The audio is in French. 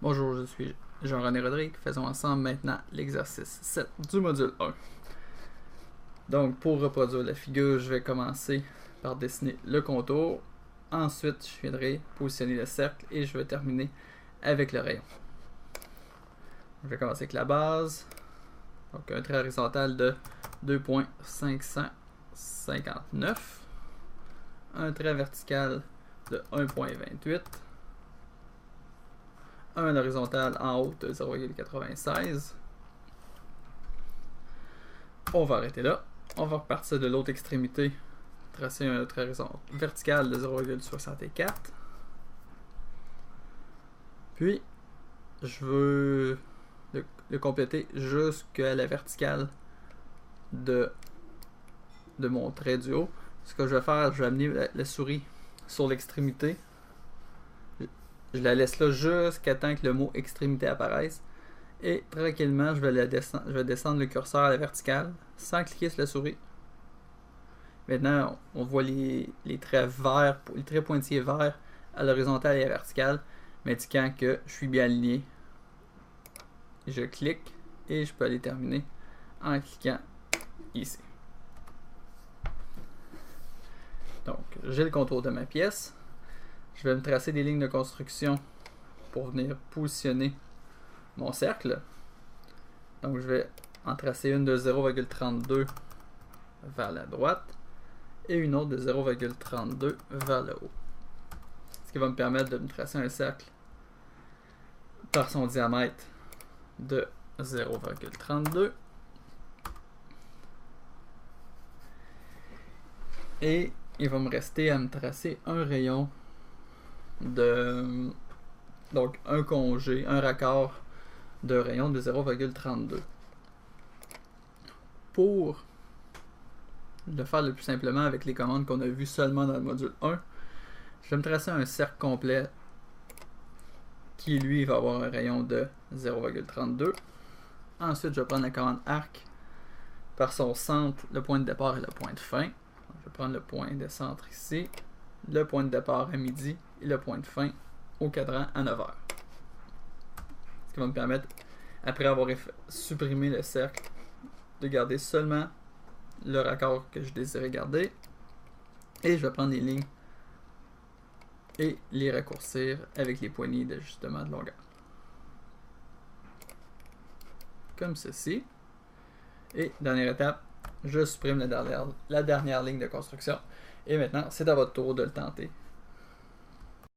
Bonjour, je suis Jean-René Rodrigue. Faisons ensemble maintenant l'exercice 7 du module 1. Donc, pour reproduire la figure, je vais commencer par dessiner le contour. Ensuite, je viendrai positionner le cercle et je vais terminer avec le rayon. Je vais commencer avec la base. Donc, un trait horizontal de 2,559. Un trait vertical de 1,28. Un horizontal en haut de 0,96. On va arrêter là. On va repartir de l'autre extrémité, tracer un trait vertical de 0,64. Puis, je veux le compléter jusqu'à la verticale de mon trait du haut. Ce que je vais faire, je vais amener la souris sur l'extrémité. Je la laisse là jusqu'à temps que le mot extrémité apparaisse. Et tranquillement, je vais descendre le curseur à la verticale sans cliquer sur la souris. Maintenant, on voit les traits verts, les traits pointillés verts à l'horizontale et à la verticale, m'indiquant que je suis bien aligné. Je clique et je peux aller terminer en cliquant ici. Donc, j'ai le contour de ma pièce. Je vais me tracer des lignes de construction pour venir positionner mon cercle. Donc, je vais en tracer une de 0,32 vers la droite et une autre de 0,32 vers le haut. Ce qui va me permettre de me tracer un cercle par son diamètre de 0,32. Et il va me rester à me tracer un rayon de... Donc, un congé, un raccord de rayon de 0,32. Pour le faire le plus simplement avec les commandes qu'on a vues seulement dans le module 1, je vais me tracer un cercle complet qui, lui, va avoir un rayon de 0,32. Ensuite, je vais prendre la commande arc par son centre, le point de départ et le point de fin. Je vais prendre le point de centre ici, le point de départ à midi et le point de fin au cadran à 9h. Ce qui va me permettre, après avoir supprimé le cercle, de garder seulement le raccord que je désirais garder. Et je vais prendre les lignes et les raccourcir avec les poignées d'ajustement de longueur. Comme ceci. Et dernière étape, je supprime la dernière ligne de construction. Et maintenant, c'est à votre tour de le tenter.